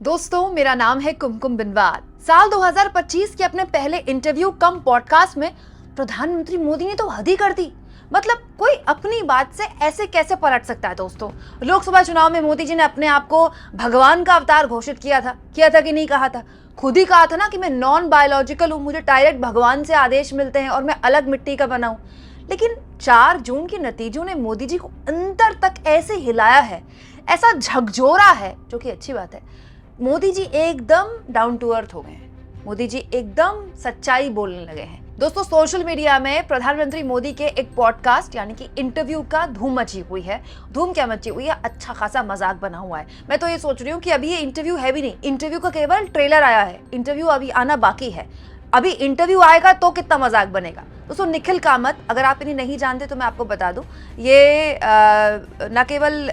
दोस्तों, मेरा नाम है कुमकुम बिनवाल। साल 2025 के अपने पहले इंटरव्यू कम पॉडकास्ट में प्रधानमंत्री मोदी ने तो हद ही कर दी। मतलब कोई अपनी बात से ऐसे कैसे पलट सकता है दोस्तों। लोकसभा चुनाव में मोदी जी ने अपने आप को भगवान का अवतार घोषित किया था कि नहीं कहा था। खुद ही कहा था ना कि मैं नॉन बायोलॉजिकल हूँ, मुझे डायरेक्ट भगवान से आदेश मिलते हैं और मैं अलग मिट्टी का बना हूँ। लेकिन 4 जून के नतीजों ने मोदी जी को अंदर तक ऐसे हिलाया है, ऐसा झकझोरा है, जो कि अच्छी बात है। मोदी जी एकदम डाउन टू अर्थ हो गए हैं। मोदी जी एकदम सच्चाई बोलने लगे हैं। दोस्तों, सोशल मीडिया में प्रधानमंत्री मोदी के एक पॉडकास्ट यानी कि इंटरव्यू का धूम मची हुई है। धूम क्या मची हुई है, अच्छा खासा मजाक बना हुआ है। मैं तो ये सोच रही हूँ कि अभी ये इंटरव्यू है भी नहीं, इंटरव्यू का केवल ट्रेलर आया है, इंटरव्यू अभी आना बाकी है। अभी इंटरव्यू आएगा तो कितना मजाक बनेगा। दोस्तों, निखिल कामत, अगर आप इन्हें नहीं जानते तो मैं आपको बता दूं, ये न केवल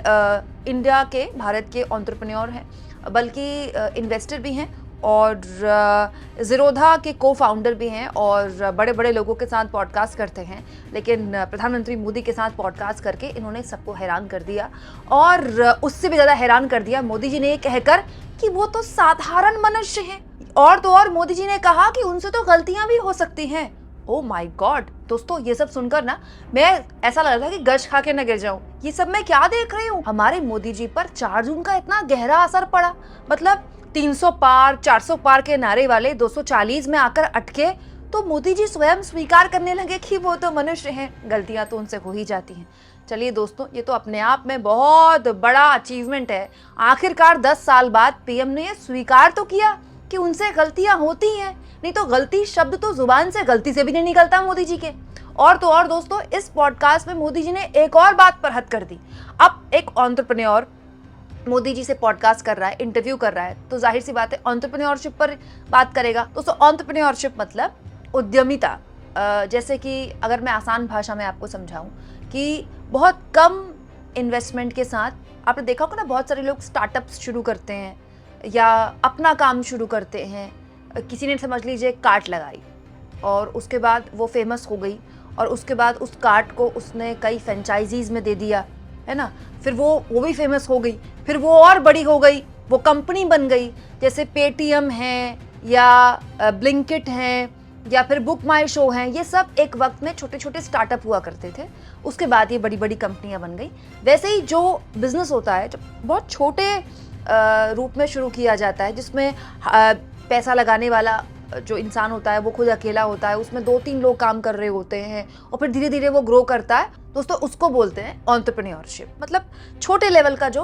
इंडिया के, भारत के एंटरप्रेन्योर हैं, बल्कि इन्वेस्टर भी हैं और ज़ीरोधा के को फाउंडर भी हैं और बड़े बड़े लोगों के साथ पॉडकास्ट करते हैं। लेकिन प्रधानमंत्री मोदी के साथ पॉडकास्ट करके इन्होंने सबको हैरान कर दिया और उससे भी ज़्यादा हैरान कर दिया मोदी जी ने ये कहकर कि वो तो साधारण मनुष्य हैं। और तो और मोदी जी ने कहा कि उनसे तो गलतियां भी हो सकती हैं। ओ माय गॉड दोस्तों, ये सब सुनकर ना मैं ऐसा लग रहा था कि गश खा के न गिर जाऊं। ये सब मैं क्या देख रही हूँ। हमारे मोदी जी पर 4 जून का इतना गहरा असर पड़ा। मतलब 300 पार 400 पार के नारे वाले 240 में आकर अटके तो मोदी जी स्वयं स्वीकार करने लगे कि वो तो मनुष्य हैं, गलतियां तो उनसे हो ही जाती हैं। चलिए दोस्तों, ये तो अपने आप में बहुत बड़ा अचीवमेंट है। आखिरकार 10 साल बाद पीएम ने ये स्वीकार तो किया कि उनसे गलतियां होती हैं। नहीं तो गलती शब्द तो जुबान से गलती से भी नहीं निकलता मोदी जी के। और तो और दोस्तों, इस पॉडकास्ट में मोदी जी ने एक और बात पर हद कर दी। अब एक एंटरप्रेन्योर मोदी जी से पॉडकास्ट कर रहा है, इंटरव्यू कर रहा है, तो जाहिर सी बात है एंटरप्रेन्योरशिप पर बात करेगा। दोस्तों, एंटरप्रेन्योरशिप मतलब उद्यमिता। जैसे कि अगर मैं आसान भाषा में आपको समझाऊं कि बहुत कम इन्वेस्टमेंट के साथ आपने देखा होगा ना, बहुत सारे लोग स्टार्टअप्स शुरू करते हैं या अपना काम शुरू करते हैं। किसी ने समझ लीजिए कार्ट लगाई और उसके बाद वो फेमस हो गई और उसके बाद उस कार्ट को उसने कई फ्रेंचाइजीज में दे दिया, है ना। फिर वो भी फेमस हो गई, फिर वो और बड़ी हो गई, वो कंपनी बन गई। जैसे पेटीएम है या ब्लिंकिट है या फिर बुक माई शो हैं। ये सब एक वक्त में छोटे छोटे स्टार्टअप हुआ करते थे, उसके बाद ये बड़ी बड़ी कंपनियां बन गई। वैसे ही जो बिजनेस होता है, जब बहुत छोटे रूप में शुरू किया जाता है, जिसमें पैसा लगाने वाला जो इंसान होता है वो खुद अकेला होता है, उसमें 2-3 लोग काम कर रहे होते हैं और फिर धीरे धीरे वो ग्रो करता है, दोस्तों उसको बोलते हैं एंटरप्रेन्योरशिप। मतलब छोटे लेवल का जो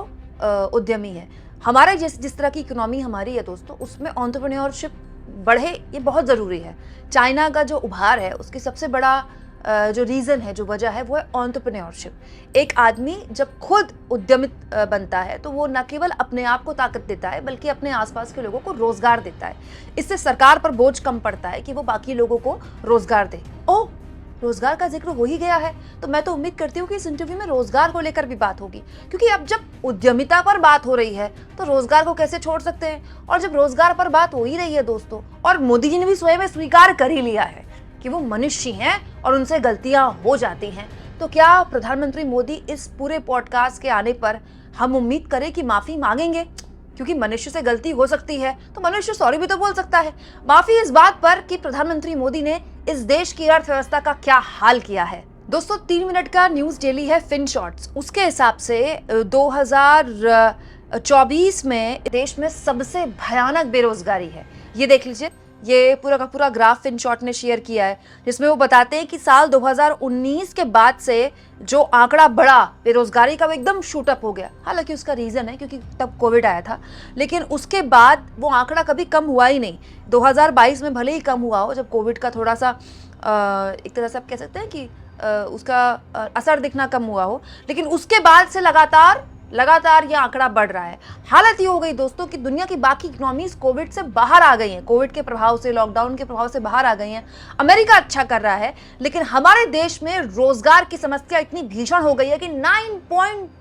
उद्यमी है। हमारे जिस तरह की इकोनॉमी हमारी है दोस्तों, उसमें एंटरप्रेन्योरशिप बढ़े, ये बहुत ज़रूरी है। चाइना का जो उभार है उसकी सबसे बड़ा जो रीज़न है, जो वजह है, वो है एंटरप्रेन्योरशिप। एक आदमी जब खुद उद्यमित बनता है तो वो न केवल अपने आप को ताकत देता है बल्कि अपने आसपास के लोगों को रोजगार देता है। इससे सरकार पर बोझ कम पड़ता है कि वो बाकी लोगों को रोजगार दे। ओह, रोजगार का जिक्र हो ही गया है तो मैं तो उम्मीद करती हूँ कि इस इंटरव्यू में रोजगार को लेकर भी बात होगी, क्योंकि अब जब उद्यमिता पर बात हो रही है तो रोजगार को कैसे छोड़ सकते हैं। और जब रोजगार पर बात हो ही रही है दोस्तों, और मोदी जी ने भी स्वयं स्वीकार कर ही लिया है कि वो मनुष्य हैं और उनसे गलतियां हो जाती हैं, तो क्या प्रधानमंत्री मोदी इस पूरे पॉडकास्ट के आने पर हम उम्मीद करें कि माफी मांगेंगे? क्योंकि मनुष्य से गलती हो सकती है तो मनुष्य सॉरी भी तो बोल सकता है। माफी इस बात पर कि प्रधानमंत्री मोदी ने इस देश की अर्थव्यवस्था का क्या हाल किया है। दोस्तों, 3 मिनट का न्यूज डेली है फिन शॉर्ट्स, उसके हिसाब से 2024 में देश में सबसे भयानक बेरोजगारी है। ये देख लीजिए, ये पूरा का पूरा ग्राफ फिन शॉर्ट ने शेयर किया है, जिसमें वो बताते हैं कि साल 2019 के बाद से जो आंकड़ा बढ़ा बेरोजगारी का, वो एकदम शूट अप हो गया। हालांकि उसका रीजन है क्योंकि तब कोविड आया था, लेकिन उसके बाद वो आंकड़ा कभी कम हुआ ही नहीं। 2022 में भले ही कम हुआ हो, जब कोविड का थोड़ा सा एक तरह से आप कह सकते हैं कि उसका असर दिखना कम हुआ हो, लेकिन उसके बाद से लगातार ये आंकड़ा बढ़ रहा है। हालत ये हो गई दोस्तों कि दुनिया की बाकी इकोनॉमीज कोविड से बाहर आ गई हैं, कोविड के प्रभाव से, लॉकडाउन के प्रभाव से बाहर आ गई हैं। अमेरिका अच्छा कर रहा है, लेकिन हमारे देश में रोजगार की समस्या इतनी भीषण हो गई है कि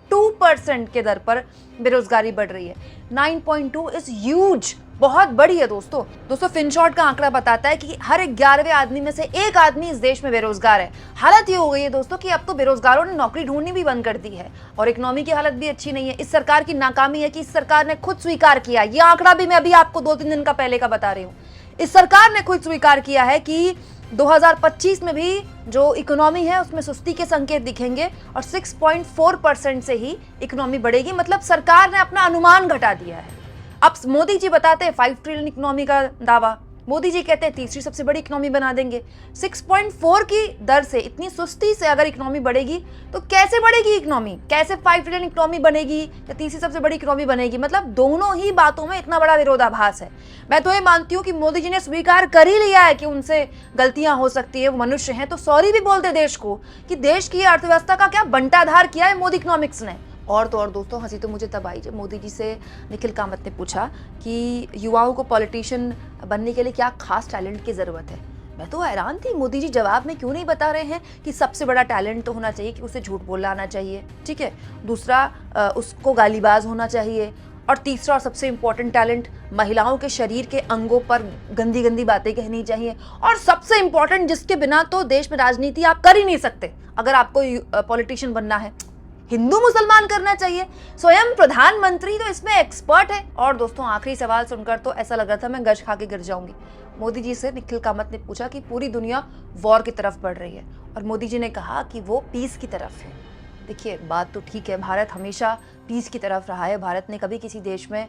9.2% के दर पर बेरोजगारी बढ़ रही है। 9.2 इज ह्यूज, बहुत बड़ी है दोस्तों फिनशॉट का आंकड़ा बताता है कि हर 11वें आदमी में से एक आदमी इस देश में बेरोजगार है। हालत ये हो गई है दोस्तों कि अब तो बेरोजगारों ने नौकरी ढूंढनी भी बंद कर दी है और इकोनॉमी की हालत भी अच्छी नहीं है। इस सरकार की नाकामी है कि इस सरकार ने खुद स्वीकार किया, ये आंकड़ा भी मैं अभी आपको 2-3 दिन का पहले का बता रही हूँ। इस सरकार ने खुद स्वीकार किया है कि 2025 में भी जो इकोनॉमी है उसमें सुस्ती के संकेत दिखेंगे और 6.4% से ही इकोनॉमी बढ़ेगी। मतलब सरकार ने अपना अनुमान घटा दिया है। अब मोदी जी बताते हैं 5 ट्रिलियन इकोनॉमी का दावा, मोदी जी कहते हैं तीसरी सबसे बड़ी इकोनॉमी बना देंगे। 6.4 की दर से, इतनी सुस्ती से अगर इकोनॉमी बढ़ेगी तो कैसे बढ़ेगी इकोनॉमी, कैसे 5 ट्रिलियन इकोनॉमी बनेगी या तीसरी सबसे बड़ी इकोनॉमी बनेगी। मतलब दोनों ही बातों में इतना बड़ा विरोधाभास है। मैं तो ये मानती हूँ कि मोदी जी ने स्वीकार कर ही लिया है कि उनसे गलतियां हो सकती है, वो मनुष्य हैं, तो सॉरी भी बोलते देश को कि देश की अर्थव्यवस्था का क्या बंटाधार किया है मोदी इकोनॉमिक्स ने। और तो और दोस्तों, हंसी तो मुझे तब आई जब मोदी जी से निखिल कामत ने पूछा कि युवाओं को पॉलिटिशियन बनने के लिए क्या खास टैलेंट की ज़रूरत है। मैं तो हैरान थी, मोदी जी जवाब में क्यों नहीं बता रहे हैं कि सबसे बड़ा टैलेंट तो होना चाहिए कि उसे झूठ बोलना आना चाहिए, ठीक है, दूसरा उसको गालीबाज होना चाहिए, और तीसरा और सबसे इंपॉर्टेंट टैलेंट महिलाओं के शरीर के अंगों पर गंदी गंदी बातें कहनी चाहिए, और सबसे इंपॉर्टेंट जिसके बिना तो देश में राजनीति आप कर ही नहीं सकते अगर आपको पॉलिटिशियन बनना है, हिंदू मुसलमान करना चाहिए। स्वयं प्रधानमंत्री तो इसमें एक्सपर्ट है। और दोस्तों, आखिरी सवाल सुनकर तो ऐसा लग रहा था मैं गश खा के गिर जाऊंगी। मोदी जी से निखिल कामत ने पूछा कि पूरी दुनिया वॉर की तरफ बढ़ रही है और मोदी जी ने कहा कि वो पीस की तरफ है। देखिए, बात तो ठीक है, भारत हमेशा पीस की तरफ रहा है, भारत ने कभी किसी देश में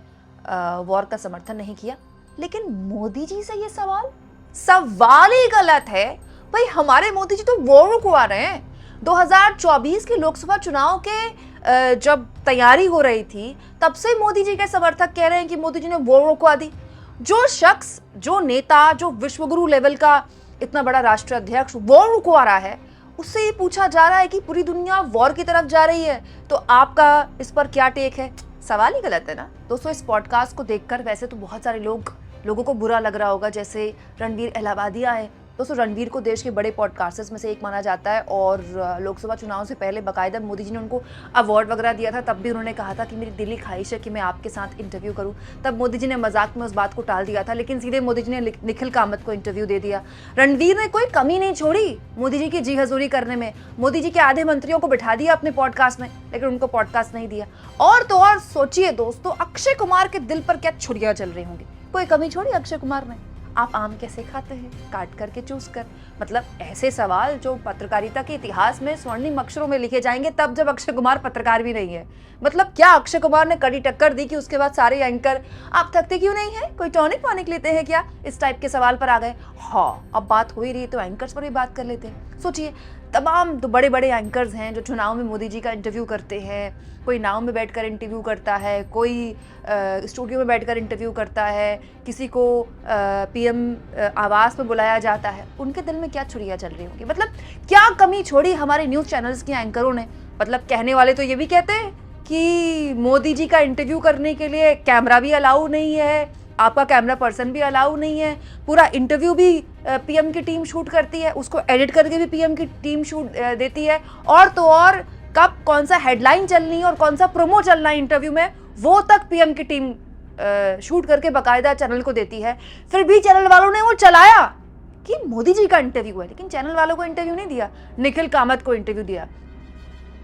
वॉर का समर्थन नहीं किया। लेकिन मोदी जी से ये सवाल ही गलत है। भाई, हमारे मोदी जी तो वॉर रुकवा रहे हैं। 2024 के लोकसभा चुनाव के जब तैयारी हो रही थी तब से मोदी जी के समर्थक कह रहे हैं कि मोदी जी ने वॉर रुकवा दी। जो शख्स, जो नेता, जो विश्वगुरु लेवल का इतना बड़ा राष्ट्राध्यक्ष वॉर रुकवा रहा है, उससे ये पूछा जा रहा है कि पूरी दुनिया वॉर की तरफ जा रही है, तो आपका इस पर क्या टेक है। सवाल ही गलत है ना दोस्तों। इस पॉडकास्ट को देखकर वैसे तो बहुत सारे लोगों को बुरा लग रहा होगा, जैसे रणवीर इलाहाबादिया है। दोस्तों, रणवीर को देश के बड़े पॉडकास्टर्स में से एक माना जाता है और लोकसभा चुनाव से पहले बाकायदा मोदी जी ने उनको अवार्ड वगैरह दिया था। तब भी उन्होंने कहा था कि मेरी दिली ख्वाहिश है कि मैं आपके साथ इंटरव्यू करूं। तब मोदी जी ने मजाक में उस बात को टाल दिया था, लेकिन सीधे मोदी जी ने निखिल कामत को इंटरव्यू दे दिया। रणवीर ने कोई कमी नहीं छोड़ी मोदी जी की जी हजूरी करने में। मोदी जी के आधे मंत्रियों को बिठा दिया अपने पॉडकास्ट में, लेकिन उनको पॉडकास्ट नहीं दिया। और तो और सोचिए दोस्तों, अक्षय कुमार के दिल पर क्या छुरियां चल रही होंगी। कोई कमी छोड़ी अक्षय कुमार ने। आप आम कैसे खाते हैं? काट करके चूस कर। मतलब ऐसे सवाल जो पत्रकारिता के इतिहास में स्वर्णिम अक्षरों में लिखे जाएंगे तब जब अक्षय कुमार पत्रकार भी नहीं है। मतलब क्या अक्षय कुमार ने कड़ी टक्कर दी कि उसके बाद सारे एंकर आप थकते क्यों नहीं है, कोई टॉनिक वानिक लेते हैं क्या, इस टाइप के सवाल पर आ गए। हाँ, अब बात हो ही रही है तो एंकर्स पर भी बात कर लेते हैं। सोचिए, तमाम तो बड़े बड़े एंकर्स हैं जो चुनाव में मोदी जी का इंटरव्यू करते हैं। कोई नाव में बैठकर इंटरव्यू करता है, कोई स्टूडियो में बैठकर इंटरव्यू करता है, किसी को पीएम आवास में बुलाया जाता है। उनके दिल में क्या छुरियां चल रही होंगी। मतलब क्या कमी छोड़ी हमारे न्यूज़ चैनल्स के एंकरों ने। मतलब कहने वाले तो ये भी कहते हैं कि मोदी जी का इंटरव्यू करने के लिए कैमरा भी अलाउ नहीं है, आपका कैमरा पर्सन भी अलाउ नहीं है, पूरा इंटरव्यू भी पीएम की टीम शूट करती है, उसको एडिट करके भी पीएम की टीम शूट देती है, और तो और कब कौन सा हेडलाइन चलनी है और कौन सा प्रोमो चलना है इंटरव्यू में वो तक पीएम की टीम शूट करके बाकायदा चैनल को देती है। फिर भी चैनल वालों ने वो चलाया कि मोदी जी का इंटरव्यू है, लेकिन चैनल वालों को इंटरव्यू नहीं दिया, निखिल कामत को इंटरव्यू दिया।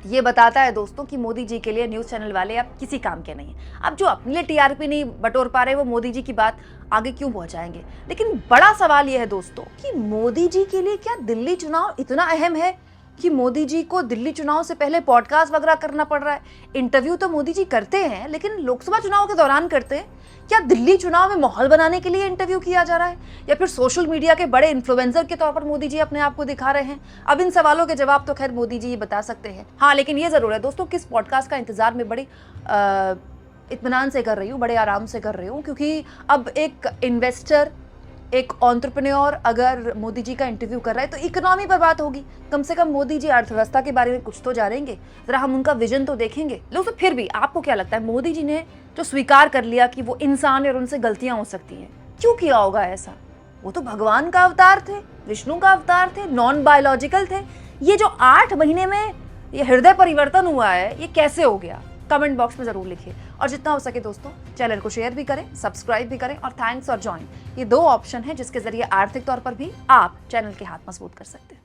ये बताता है दोस्तों कि मोदी जी के लिए न्यूज़ चैनल वाले अब किसी काम के नहीं हैं। अब जो अपने लिए टीआरपी नहीं बटोर पा रहे वो मोदी जी की बात आगे क्यों पहुंचाएंगे। लेकिन बड़ा सवाल यह है दोस्तों कि मोदी जी के लिए क्या दिल्ली चुनाव इतना अहम है कि मोदी जी को दिल्ली चुनाव से पहले पॉडकास्ट वगैरह करना पड़ रहा है। इंटरव्यू तो मोदी जी करते हैं, लेकिन लोकसभा चुनाव के दौरान करते हैं। क्या दिल्ली चुनाव में माहौल बनाने के लिए इंटरव्यू किया जा रहा है, या फिर सोशल मीडिया के बड़े इन्फ्लुएंसर के तौर पर मोदी जी अपने आप को दिखा रहे हैं? अब इन सवालों के जवाब तो खैर मोदी जी बता सकते हैं। हाँ, लेकिन ये जरूर है दोस्तों, किस पॉडकास्ट का इंतजार में बड़ी इत्मीनान से कर रही हूँ, बड़े आराम से कर रही हूँ, क्योंकि अब एक इन्वेस्टर, एक एंटरप्रेन्योर अगर मोदी जी का इंटरव्यू कर रहा है तो इकोनॉमी पर बात होगी। कम से कम मोदी जी अर्थव्यवस्था के बारे में कुछ तो जानेंगे, जरा हम उनका विजन तो देखेंगे। लोग तो फिर भी आपको क्या लगता है, मोदी जी ने जो स्वीकार कर लिया कि वो इंसान है और उनसे गलतियां हो सकती हैं, क्यों किया होगा ऐसा? वो तो भगवान का अवतार थे, विष्णु का अवतार थे, नॉन बायोलॉजिकल थे। ये जो 8 महीने में ये हृदय परिवर्तन हुआ है, ये कैसे हो गया? कमेंट बॉक्स में जरूर लिखिए और जितना हो सके दोस्तों चैनल को शेयर भी करें, सब्सक्राइब भी करें और थैंक्स और ज्वाइन, ये 2 ऑप्शन है जिसके जरिए आर्थिक तौर पर भी आप चैनल के हाथ मजबूत कर सकते हैं।